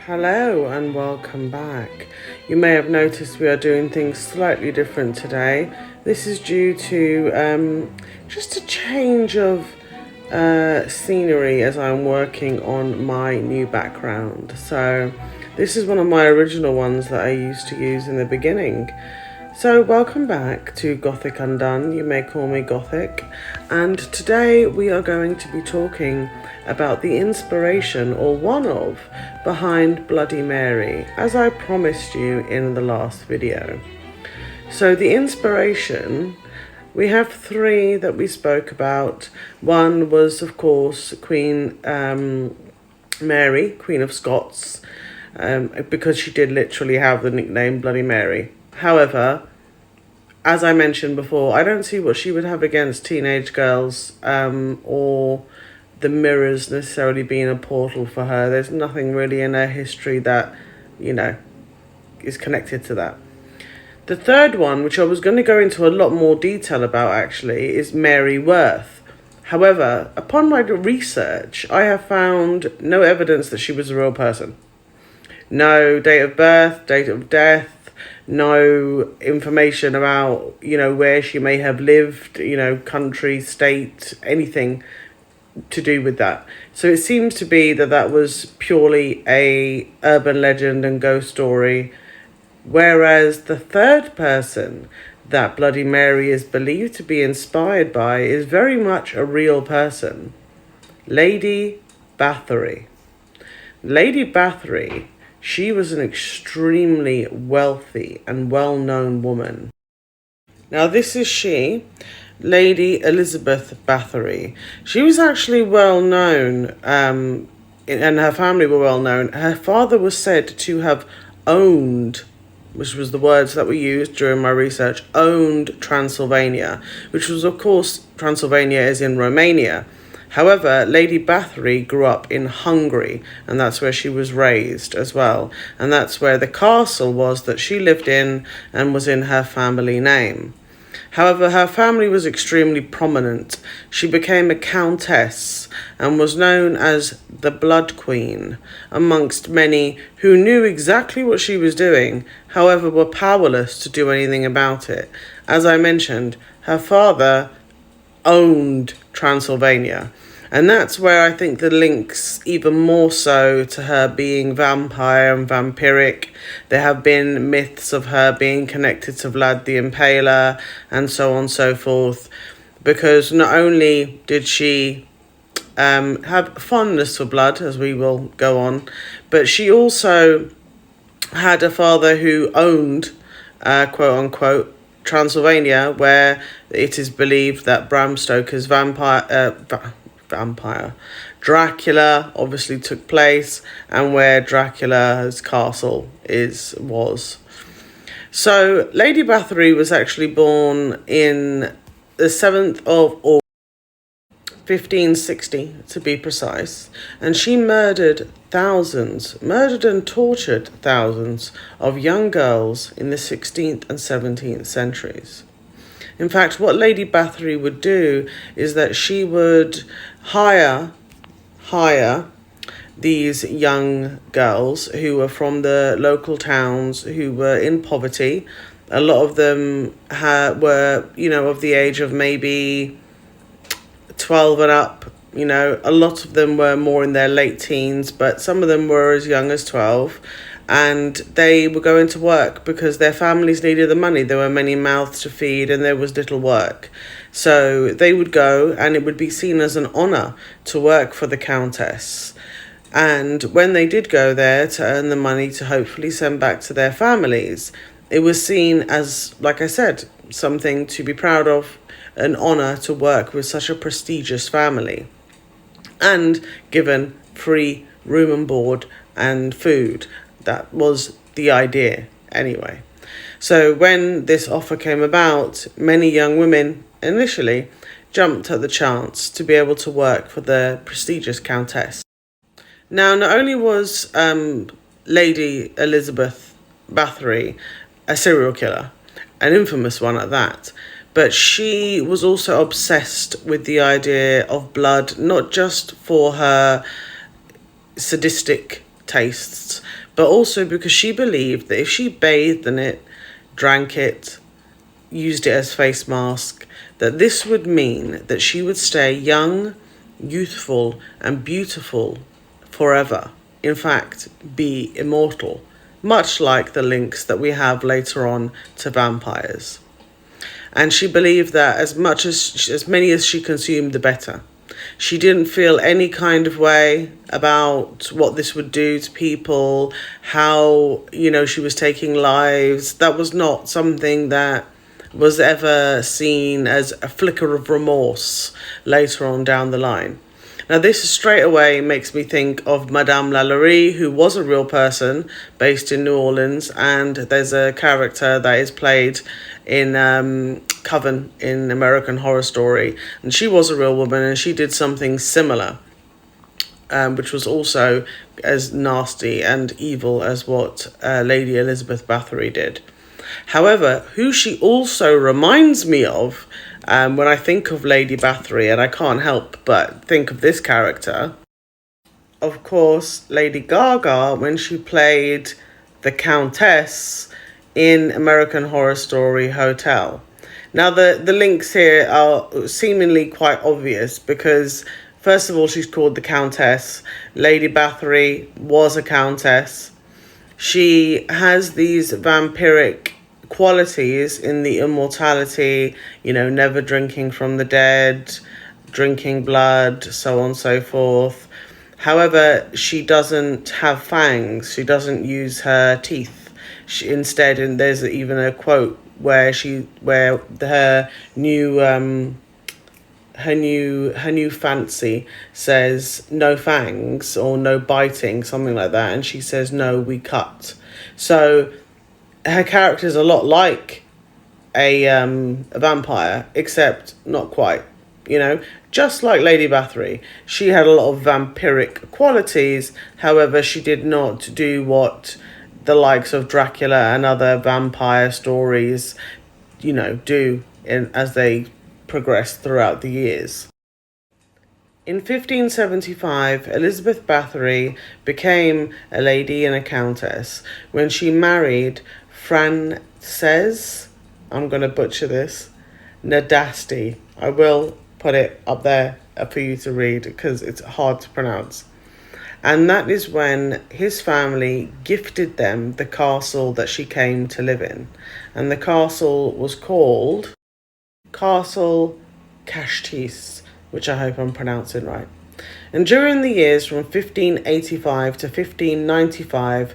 Hello and welcome back. You may have noticed we are doing things slightly different today. This is due to just a change of scenery as I'm working on my new background. So this is one of my original ones that I used to use in the beginning. So welcome back to Gothic Undone. You may call me Gothic. And today we are going to be talking about the inspiration, or one of, behind Bloody Mary, as I promised you in the last video. So the inspiration, we have three that we spoke about. One was, of course, Queen Mary, Queen of Scots, because she did literally have the nickname Bloody Mary. However, as I mentioned before, I don't see what she would have against teenage girls or the mirrors necessarily being a portal for her. There's nothing really in her history that, is connected to that. The third one, which I was going to go into a lot more detail about actually, is Mary Worth. However, upon my research, I have found no evidence that she was a real person. No date of birth, date of death, no information about, where she may have lived, country, state, anything to do with that. So it seems to be that was purely a urban legend and ghost story, whereas the third person that Bloody Mary is believed to be inspired by is very much a real person. Lady Bathory. Lady Bathory, she was an extremely wealthy and well-known woman. Now this is she, Lady Elizabeth Bathory. She was actually well known, and her family were well known. Her father was said to have owned, which was the words that were used during my research, owned Transylvania, which was, of course, Transylvania is in Romania. However, Lady Bathory grew up in Hungary, and that's where she was raised as well. And that's where the castle was that she lived in and was in her family name. However, her family was extremely prominent. She became a countess and was known as the Blood Queen amongst many who knew exactly what she was doing, however were powerless to do anything about it. As I mentioned, her father owned Transylvania, and that's where I think the links even more so to her being vampire and vampiric. There have been myths of her being connected to Vlad the Impaler and so on and so forth, because not only did she have fondness for blood, as we will go on, but she also had a father who owned, quote unquote, Transylvania, where it is believed that Bram Stoker's vampire Dracula obviously took place, and where Dracula's castle was. So Lady Bathory was actually born in the 7th of August 1560 to be precise, and she murdered and tortured thousands of young girls in the 16th and 17th centuries. In fact, what Lady Bathory would do is that she would hire these young girls who were from the local towns who were in poverty. A lot of them were, of the age of maybe 12 and up. A lot of them were more in their late teens, but some of them were as young as 12. And they were going to work because their families needed the money. There were many mouths to feed and there was little work. So they would go, and it would be seen as an honour to work for the Countess. And when they did go there to earn the money to hopefully send back to their families, it was seen as, like I said, something to be proud of, an honour to work with such a prestigious family, and given free room and board and food. That was the idea anyway. So when this offer came about, many young women initially jumped at the chance to be able to work for the prestigious Countess. Now, not only was Lady Elizabeth Bathory a serial killer, an infamous one at that, but she was also obsessed with the idea of blood, not just for her sadistic tastes, but also because she believed that if she bathed in it, drank it, used it as face mask, that this would mean that she would stay young, youthful, and beautiful forever. In fact, be immortal, much like the links that we have later on to vampires. And she believed that as many as she consumed, the better. She didn't feel any kind of way about what this would do to people, how, she was taking lives. That was not something that was ever seen as a flicker of remorse later on down the line. Now, this straight away makes me think of Madame LaLaurie, who was a real person based in New Orleans, and there's a character that is played in Coven in American Horror Story, and she was a real woman, and she did something similar, which was also as nasty and evil as what Lady Elizabeth Bathory did. However, who she also reminds me of when I think of Lady Bathory, and I can't help but think of this character, of course, Lady Gaga, when she played the Countess in American Horror Story Hotel. Now, the links here are seemingly quite obvious because, first of all, she's called the Countess. Lady Bathory was a countess. She has these vampiric qualities in the immortality, never drinking from the dead, drinking blood, so on and so forth. However, she doesn't have fangs. She doesn't use her teeth. Instead, and there's even a quote where her new fancy says no fangs or no biting, something like that, and she says no, we cut. So her character is a lot like a vampire, except not quite. Just like Lady Bathory, she had a lot of vampiric qualities. However, she did not do what the likes of Dracula and other vampire stories, do as they progress throughout the years. In 1575, Elizabeth Bathory became a lady and a countess when she married Frances, I'm going to butcher this, Nadasti. I will put it up there for you to read because it's hard to pronounce. And that is when his family gifted them the castle that she came to live in. And the castle was called Castle Cashtis, which I hope I'm pronouncing right. And during the years from 1585 to 1595,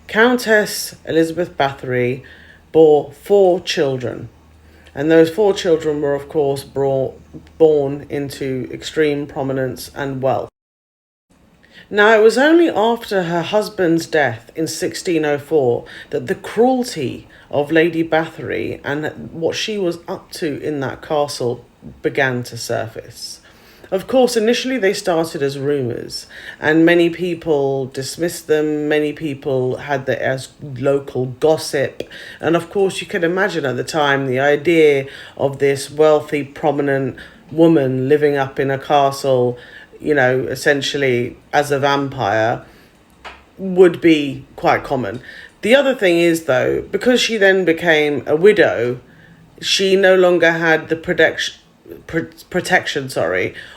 Countess Elizabeth Bathory bore 4 children. And those 4 children were, of course, born into extreme prominence and wealth. Now, it was only after her husband's death in 1604 that the cruelty of Lady Bathory and what she was up to in that castle began to surface. Of course, initially they started as rumours, and many people dismissed them, many people had it as local gossip, and of course you can imagine at the time the idea of this wealthy, prominent woman living up in a castle, essentially as a vampire, would be quite common. The other thing is, though, because she then became a widow, she no longer had the protection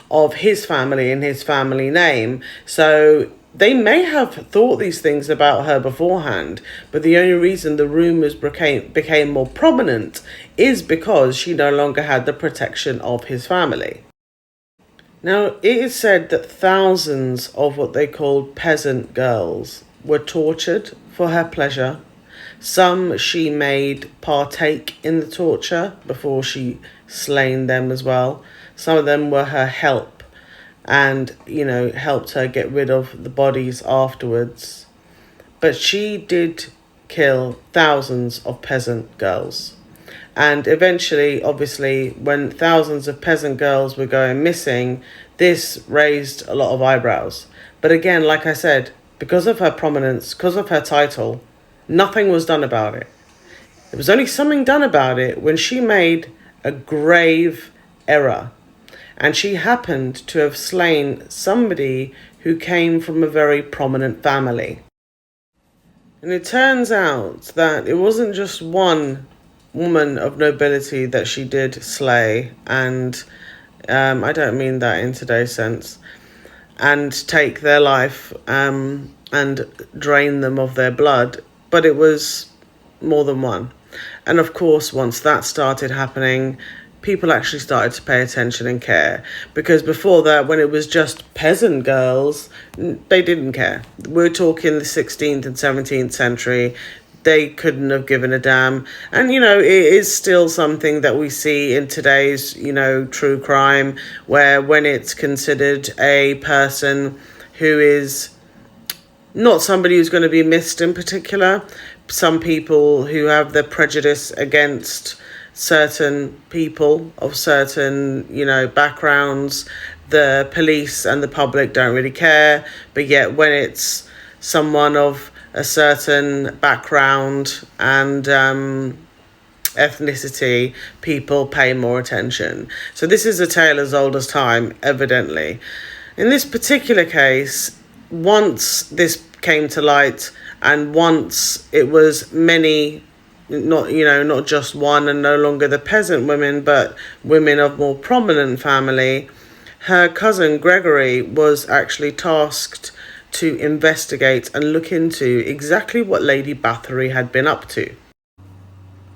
of his family and his family name. So they may have thought these things about her beforehand, but the only reason the rumours became more prominent is because she no longer had the protection of his family. Now, it is said that thousands of what they called peasant girls were tortured for her pleasure. Some she made partake in the torture before she slain them as well. Some of them were her help and, helped her get rid of the bodies afterwards. But she did kill thousands of peasant girls. And eventually, obviously, when thousands of peasant girls were going missing, this raised a lot of eyebrows. But again, like I said, because of her prominence, because of her title, nothing was done about it. There was only something done about it when she made a grave error. and she happened to have slain somebody who came from a very prominent family. And it turns out that it wasn't just one woman of nobility that she did slay, and I don't mean that in today's sense, and take their life and drain them of their blood, but it was more than one. And of course, once that started happening, people actually started to pay attention and care, because before that, when it was just peasant girls, they didn't care. We're talking the 16th and 17th century. They couldn't have given a damn. And, you know, it is still something that we see in today's, you know, true crime, where when it's considered a person who is not somebody who's going to be missed in particular, some people who have the prejudice against certain people of certain, you know, backgrounds, the police and the public don't really care. But yet when it's someone of a certain background and ethnicity, people pay more attention. So this is a tale as old as time, evidently. In this particular case, once this came to light, and once it was many, not just one, and no longer the peasant women, but women of more prominent family, her cousin Gregory was actually tasked to investigate and look into exactly what Lady Bathory had been up to.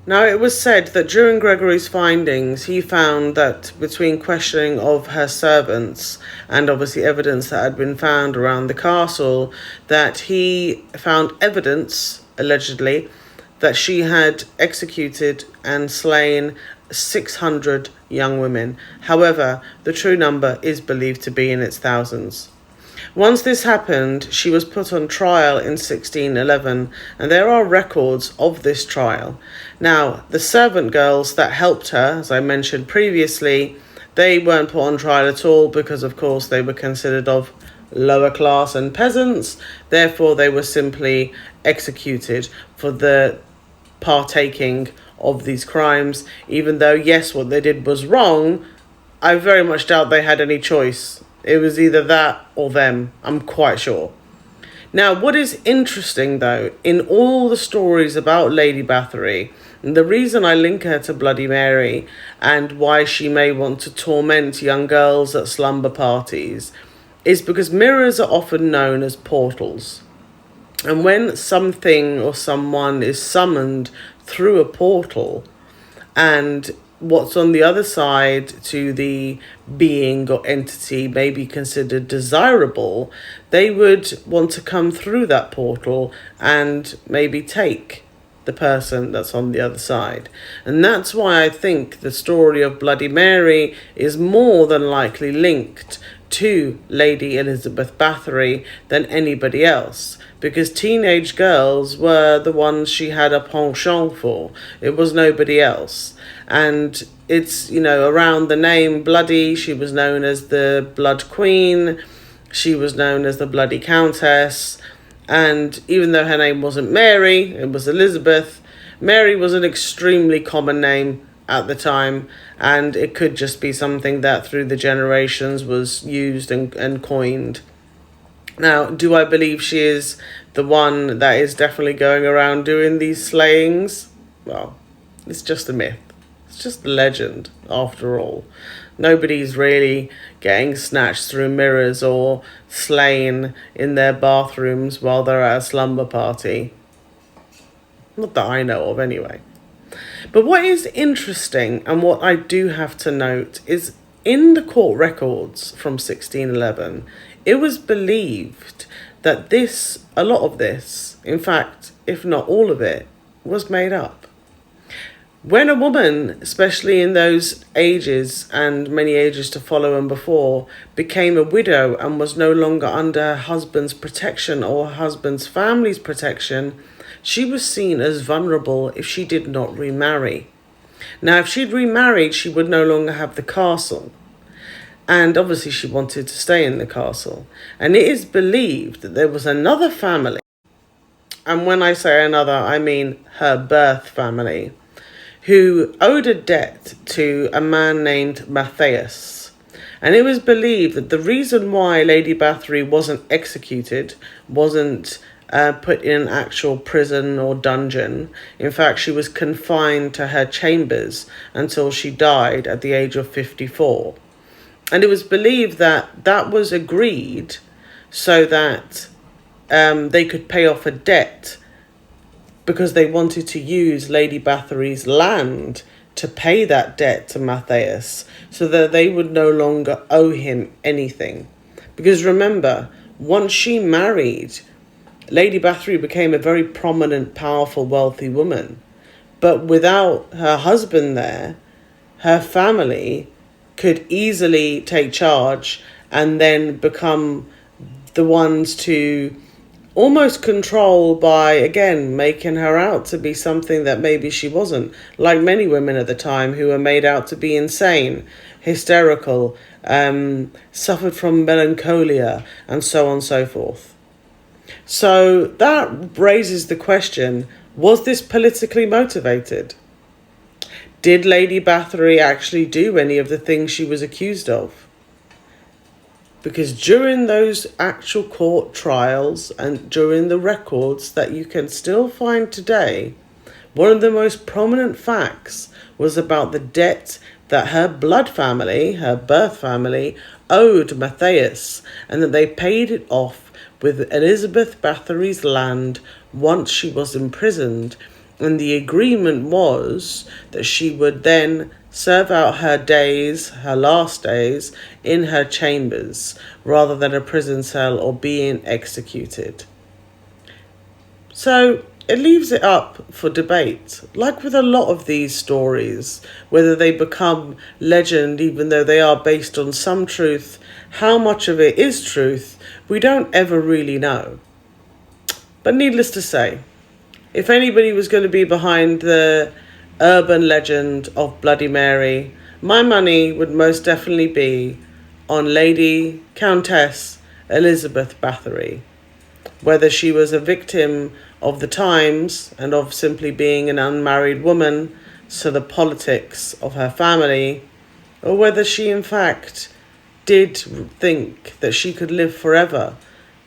Now, it was said that during Gregory's findings, he found that between questioning of her servants and obviously evidence that had been found around the castle, that he found evidence, allegedly, that she had executed and slain 600 young women. However, the true number is believed to be in its thousands. Once this happened, she was put on trial in 1611, and there are records of this trial. Now, the servant girls that helped her, as I mentioned previously, they weren't put on trial at all because, of course, they were considered of lower class and peasants. Therefore, they were simply executed for the partaking of these crimes. Even though, yes, what they did was wrong, I very much doubt they had any choice. It was either that or them, I'm quite sure. Now, what is interesting, though, in all the stories about Lady Bathory, and the reason I link her to Bloody Mary and why she may want to torment young girls at slumber parties, is because mirrors are often known as portals. And when something or someone is summoned through a portal, and what's on the other side to the being or entity may be considered desirable, they would want to come through that portal and maybe take the person that's on the other side. And that's why I think the story of Bloody Mary is more than likely linked to Lady Elizabeth Bathory than anybody else, because teenage girls were the ones she had a penchant for. It was nobody else. And it's, around the name Bloody, she was known as the Blood Queen, she was known as the Bloody Countess, and even though her name wasn't Mary, it was Elizabeth, Mary was an extremely common name at the time, and it could just be something that through the generations was used and coined. Now, do I believe she is the one that is definitely going around doing these slayings? Well, it's just a myth. It's just a legend, after all. Nobody's really getting snatched through mirrors or slain in their bathrooms while they're at a slumber party. Not that I know of, anyway. But what is interesting, and what I do have to note, is in the court records from 1611, it was believed that a lot of this, in fact, if not all of it, was made up. When a woman, especially in those ages and many ages to follow and before, became a widow and was no longer under her husband's protection or her husband's family's protection, she was seen as vulnerable if she did not remarry. Now, if she'd remarried, she would no longer have the castle. And obviously she wanted to stay in the castle. And it is believed that there was another family, and when I say another, I mean her birth family, who owed a debt to a man named Matthias. And it was believed that the reason why Lady Bathory wasn't executed, wasn't put in an actual prison or dungeon. In fact, she was confined to her chambers until she died at the age of 54. And it was believed that that was agreed so that they could pay off a debt, because they wanted to use Lady Bathory's land to pay that debt to Matthias, so that they would no longer owe him anything. Because remember, once she married, Lady Bathory became a very prominent, powerful, wealthy woman. But without her husband there, her family could easily take charge and then become the ones to almost control by, again, making her out to be something that maybe she wasn't. Like many women at the time who were made out to be insane, hysterical, suffered from melancholia, and so on and so forth. So that raises the question, was this politically motivated? Did Lady Bathory actually do any of the things she was accused of? Because during those actual court trials and during the records that you can still find today, one of the most prominent facts was about the debt that her blood family, her birth family, owed Matthias, and that they paid it off with Elizabeth Bathory's land once she was imprisoned. And the agreement was that she would then serve out her days, her last days, in her chambers, rather than a prison cell or being executed. So it leaves it up for debate, like with a lot of these stories, whether they become legend even though they are based on some truth. How much of it is truth, we don't ever really know. But needless to say, if anybody was going to be behind the urban legend of Bloody Mary, my money would most definitely be on Lady Countess Elizabeth Bathory. Whether she was a victim of the times and of simply being an unmarried woman, so the politics of her family, or whether she in fact did think that she could live forever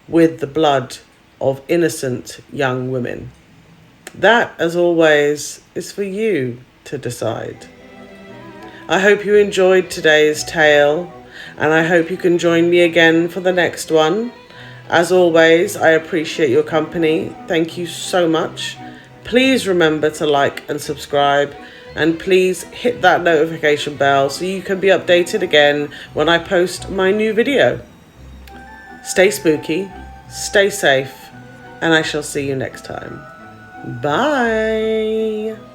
with the blood of innocent young women. That, as always, is for you to decide. I hope you enjoyed today's tale, and I hope you can join me again for the next one. As always, I appreciate your company. Thank you so much. Please remember to like and subscribe, and please hit that notification bell so you can be updated again when I post my new video. Stay spooky, stay safe, and I shall see you next time. Bye.